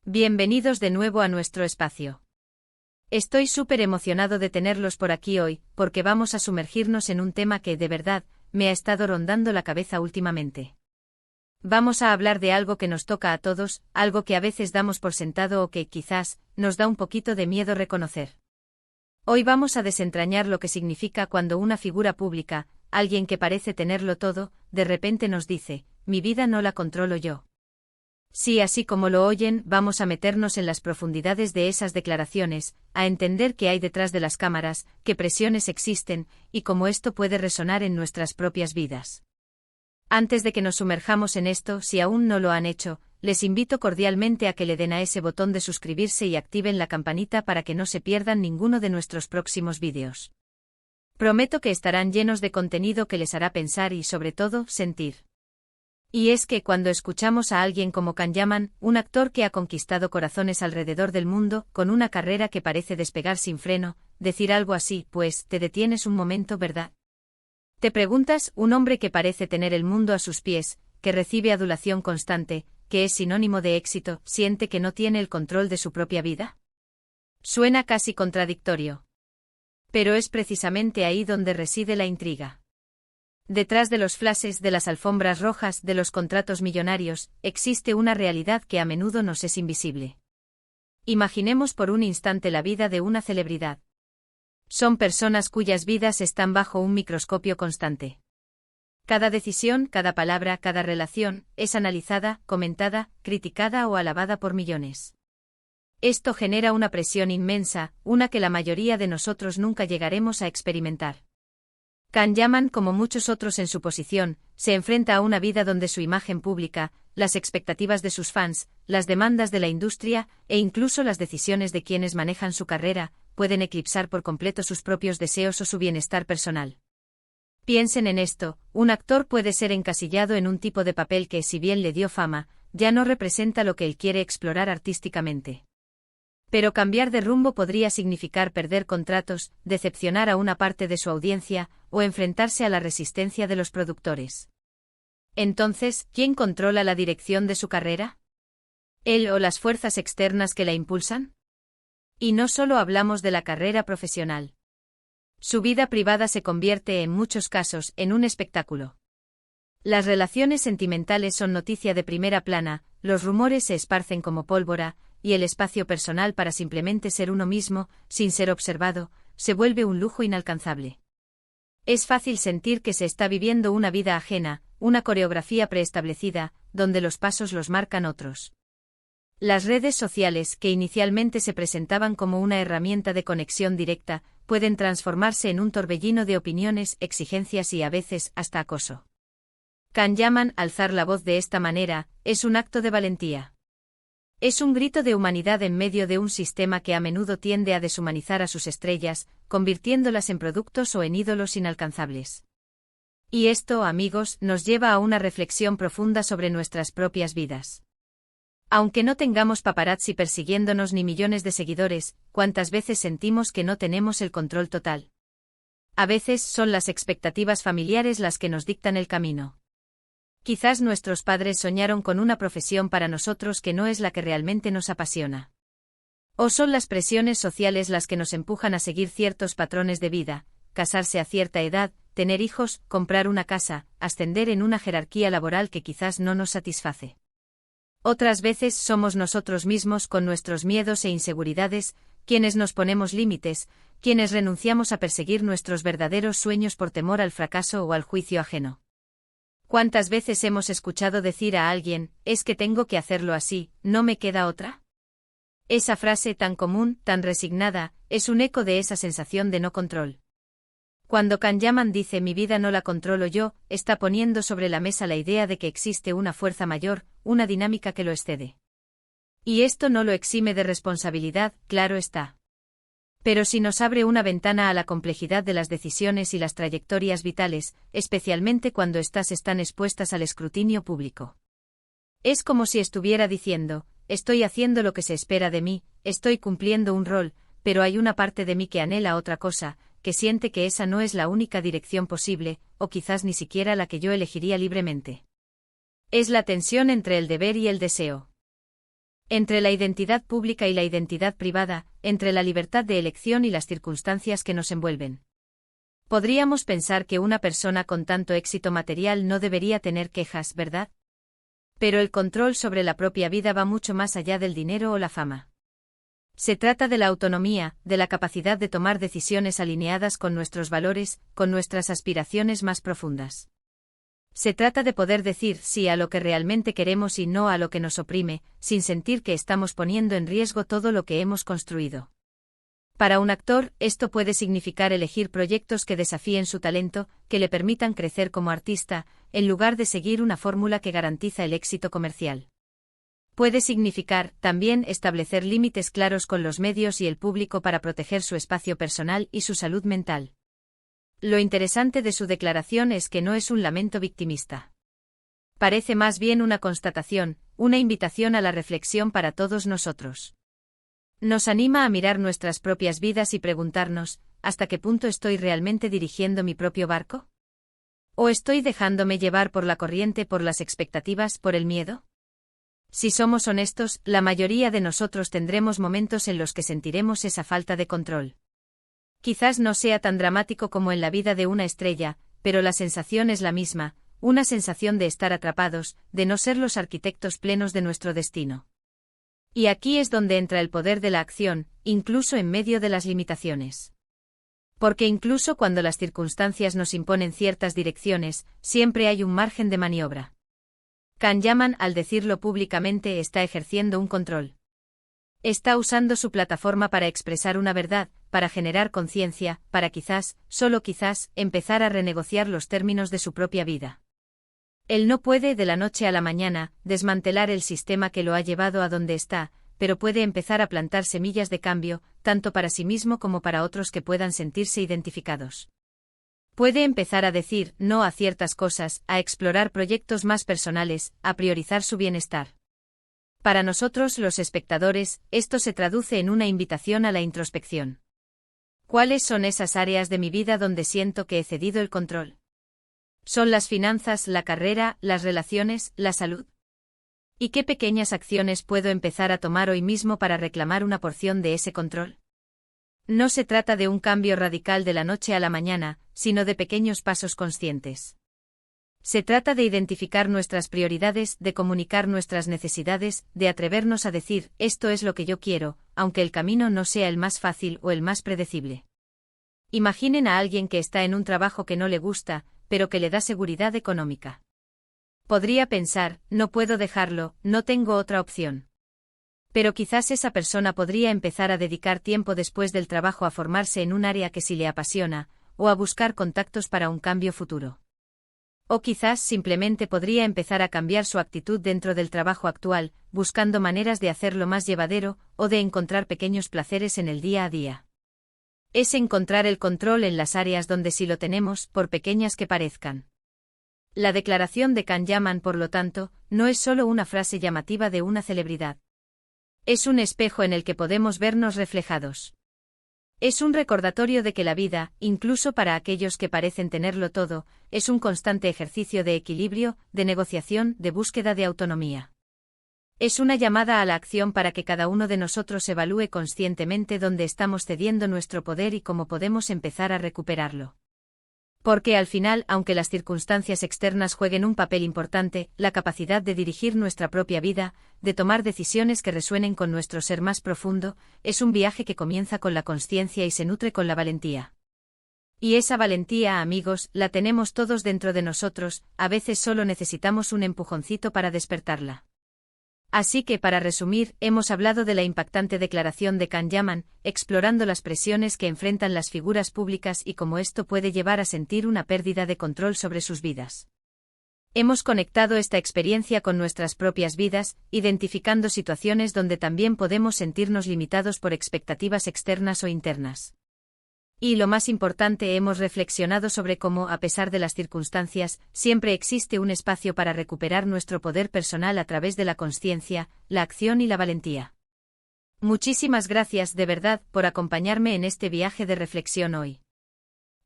Bienvenidos de nuevo a nuestro espacio. Estoy súper emocionado de tenerlos por aquí hoy, porque vamos a sumergirnos en un tema que, de verdad, me ha estado rondando la cabeza últimamente. Vamos a hablar de algo que nos toca a todos, algo que a veces damos por sentado o que, quizás, nos da un poquito de miedo reconocer. Hoy vamos a desentrañar lo que significa cuando una figura pública, alguien que parece tenerlo todo, de repente nos dice: mi vida no la controlo yo. Sí, así como lo oyen, vamos a meternos en las profundidades de esas declaraciones, a entender qué hay detrás de las cámaras, qué presiones existen, y cómo esto puede resonar en nuestras propias vidas. Antes de que nos sumerjamos en esto, si aún no lo han hecho, les invito cordialmente a que le den a ese botón de suscribirse y activen la campanita para que no se pierdan ninguno de nuestros próximos vídeos. Prometo que estarán llenos de contenido que les hará pensar y, sobre todo, sentir. Y es que cuando escuchamos a alguien como Can Yaman, un actor que ha conquistado corazones alrededor del mundo, con una carrera que parece despegar sin freno, decir algo así, pues, te detienes un momento, ¿verdad? Te preguntas, un hombre que parece tener el mundo a sus pies, que recibe adulación constante, que es sinónimo de éxito, ¿siente que no tiene el control de su propia vida? Suena casi contradictorio. Pero es precisamente ahí donde reside la intriga. Detrás de los flashes, de las alfombras rojas, de los contratos millonarios, existe una realidad que a menudo nos es invisible. Imaginemos por un instante la vida de una celebridad. Son personas cuyas vidas están bajo un microscopio constante. Cada decisión, cada palabra, cada relación, es analizada, comentada, criticada o alabada por millones. Esto genera una presión inmensa, una que la mayoría de nosotros nunca llegaremos a experimentar. Can Yaman, como muchos otros en su posición, se enfrenta a una vida donde su imagen pública, las expectativas de sus fans, las demandas de la industria, e incluso las decisiones de quienes manejan su carrera, pueden eclipsar por completo sus propios deseos o su bienestar personal. Piensen en esto: un actor puede ser encasillado en un tipo de papel que, si bien le dio fama, ya no representa lo que él quiere explorar artísticamente. Pero cambiar de rumbo podría significar perder contratos, decepcionar a una parte de su audiencia, o enfrentarse a la resistencia de los productores. Entonces, ¿quién controla la dirección de su carrera? ¿Él o las fuerzas externas que la impulsan? Y no solo hablamos de la carrera profesional. Su vida privada se convierte, en muchos casos, en un espectáculo. Las relaciones sentimentales son noticia de primera plana, los rumores se esparcen como pólvora, y el espacio personal para simplemente ser uno mismo, sin ser observado, se vuelve un lujo inalcanzable. Es fácil sentir que se está viviendo una vida ajena, una coreografía preestablecida, donde los pasos los marcan otros. Las redes sociales, que inicialmente se presentaban como una herramienta de conexión directa, pueden transformarse en un torbellino de opiniones, exigencias y a veces hasta acoso. Can Yaman, alzar la voz de esta manera, es un acto de valentía. Es un grito de humanidad en medio de un sistema que a menudo tiende a deshumanizar a sus estrellas, convirtiéndolas en productos o en ídolos inalcanzables. Y esto, amigos, nos lleva a una reflexión profunda sobre nuestras propias vidas. Aunque no tengamos paparazzi persiguiéndonos ni millones de seguidores, ¿cuántas veces sentimos que no tenemos el control total? A veces son las expectativas familiares las que nos dictan el camino. Quizás nuestros padres soñaron con una profesión para nosotros que no es la que realmente nos apasiona. O son las presiones sociales las que nos empujan a seguir ciertos patrones de vida: casarse a cierta edad, tener hijos, comprar una casa, ascender en una jerarquía laboral que quizás no nos satisface. Otras veces somos nosotros mismos, con nuestros miedos e inseguridades, quienes nos ponemos límites, quienes renunciamos a perseguir nuestros verdaderos sueños por temor al fracaso o al juicio ajeno. ¿Cuántas veces hemos escuchado decir a alguien: es que tengo que hacerlo así, no me queda otra? Esa frase tan común, tan resignada, es un eco de esa sensación de no control. Cuando Can Yaman dice mi vida no la controlo yo, está poniendo sobre la mesa la idea de que existe una fuerza mayor, una dinámica que lo excede. Y esto no lo exime de responsabilidad, claro está. Pero sí nos abre una ventana a la complejidad de las decisiones y las trayectorias vitales, especialmente cuando éstas están expuestas al escrutinio público. Es como si estuviera diciendo: estoy haciendo lo que se espera de mí, estoy cumpliendo un rol, pero hay una parte de mí que anhela otra cosa, que siente que esa no es la única dirección posible, o quizás ni siquiera la que yo elegiría libremente. Es la tensión entre el deber y el deseo. Entre la identidad pública y la identidad privada, entre la libertad de elección y las circunstancias que nos envuelven. Podríamos pensar que una persona con tanto éxito material no debería tener quejas, ¿verdad? Pero el control sobre la propia vida va mucho más allá del dinero o la fama. Se trata de la autonomía, de la capacidad de tomar decisiones alineadas con nuestros valores, con nuestras aspiraciones más profundas. Se trata de poder decir sí a lo que realmente queremos y no a lo que nos oprime, sin sentir que estamos poniendo en riesgo todo lo que hemos construido. Para un actor, esto puede significar elegir proyectos que desafíen su talento, que le permitan crecer como artista, en lugar de seguir una fórmula que garantiza el éxito comercial. Puede significar, también, establecer límites claros con los medios y el público para proteger su espacio personal y su salud mental. Lo interesante de su declaración es que no es un lamento victimista. Parece más bien una constatación, una invitación a la reflexión para todos nosotros. Nos anima a mirar nuestras propias vidas y preguntarnos, ¿hasta qué punto estoy realmente dirigiendo mi propio barco? ¿O estoy dejándome llevar por la corriente, por las expectativas, por el miedo? Si somos honestos, la mayoría de nosotros tendremos momentos en los que sentiremos esa falta de control. Quizás no sea tan dramático como en la vida de una estrella, pero la sensación es la misma, una sensación de estar atrapados, de no ser los arquitectos plenos de nuestro destino. Y aquí es donde entra el poder de la acción, incluso en medio de las limitaciones. Porque incluso cuando las circunstancias nos imponen ciertas direcciones, siempre hay un margen de maniobra. Can Yaman, al decirlo públicamente, está ejerciendo un control. Está usando su plataforma para expresar una verdad, para generar conciencia, para quizás, solo quizás, empezar a renegociar los términos de su propia vida. Él no puede, de la noche a la mañana, desmantelar el sistema que lo ha llevado a donde está, pero puede empezar a plantar semillas de cambio, tanto para sí mismo como para otros que puedan sentirse identificados. Puede empezar a decir no a ciertas cosas, a explorar proyectos más personales, a priorizar su bienestar. Para nosotros, los espectadores, esto se traduce en una invitación a la introspección. ¿Cuáles son esas áreas de mi vida donde siento que he cedido el control? ¿Son las finanzas, la carrera, las relaciones, la salud? ¿Y qué pequeñas acciones puedo empezar a tomar hoy mismo para reclamar una porción de ese control? No se trata de un cambio radical de la noche a la mañana, sino de pequeños pasos conscientes. Se trata de identificar nuestras prioridades, de comunicar nuestras necesidades, de atrevernos a decir, esto es lo que yo quiero, aunque el camino no sea el más fácil o el más predecible. Imaginen a alguien que está en un trabajo que no le gusta, pero que le da seguridad económica. Podría pensar, no puedo dejarlo, no tengo otra opción. Pero quizás esa persona podría empezar a dedicar tiempo después del trabajo a formarse en un área que sí le apasiona, o a buscar contactos para un cambio futuro. O quizás simplemente podría empezar a cambiar su actitud dentro del trabajo actual, buscando maneras de hacerlo más llevadero, o de encontrar pequeños placeres en el día a día. Es encontrar el control en las áreas donde sí lo tenemos, por pequeñas que parezcan. La declaración de Can Yaman, por lo tanto, no es solo una frase llamativa de una celebridad. Es un espejo en el que podemos vernos reflejados. Es un recordatorio de que la vida, incluso para aquellos que parecen tenerlo todo, es un constante ejercicio de equilibrio, de negociación, de búsqueda de autonomía. Es una llamada a la acción para que cada uno de nosotros evalúe conscientemente dónde estamos cediendo nuestro poder y cómo podemos empezar a recuperarlo. Porque al final, aunque las circunstancias externas jueguen un papel importante, la capacidad de dirigir nuestra propia vida, de tomar decisiones que resuenen con nuestro ser más profundo, es un viaje que comienza con la consciencia y se nutre con la valentía. Y esa valentía, amigos, la tenemos todos dentro de nosotros, a veces solo necesitamos un empujoncito para despertarla. Así que, para resumir, hemos hablado de la impactante declaración de Can Yaman, explorando las presiones que enfrentan las figuras públicas y cómo esto puede llevar a sentir una pérdida de control sobre sus vidas. Hemos conectado esta experiencia con nuestras propias vidas, identificando situaciones donde también podemos sentirnos limitados por expectativas externas o internas. Y lo más importante, hemos reflexionado sobre cómo, a pesar de las circunstancias, siempre existe un espacio para recuperar nuestro poder personal a través de la consciencia, la acción y la valentía. Muchísimas gracias de verdad por acompañarme en este viaje de reflexión hoy.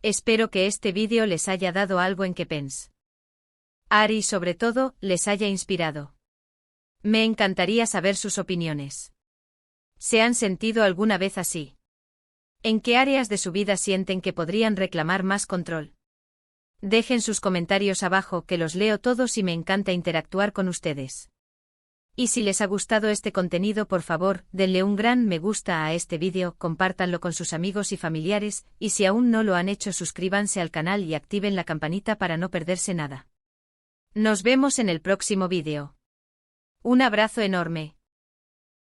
Espero que este vídeo les haya dado algo en que pensar y sobre todo, les haya inspirado. Me encantaría saber sus opiniones. ¿Se han sentido alguna vez así? ¿En qué áreas de su vida sienten que podrían reclamar más control? Dejen sus comentarios abajo que los leo todos y me encanta interactuar con ustedes. Y si les ha gustado este contenido, por favor, denle un gran me gusta a este vídeo, compártanlo con sus amigos y familiares, y si aún no lo han hecho, suscríbanse al canal y activen la campanita para no perderse nada. Nos vemos en el próximo vídeo. Un abrazo enorme.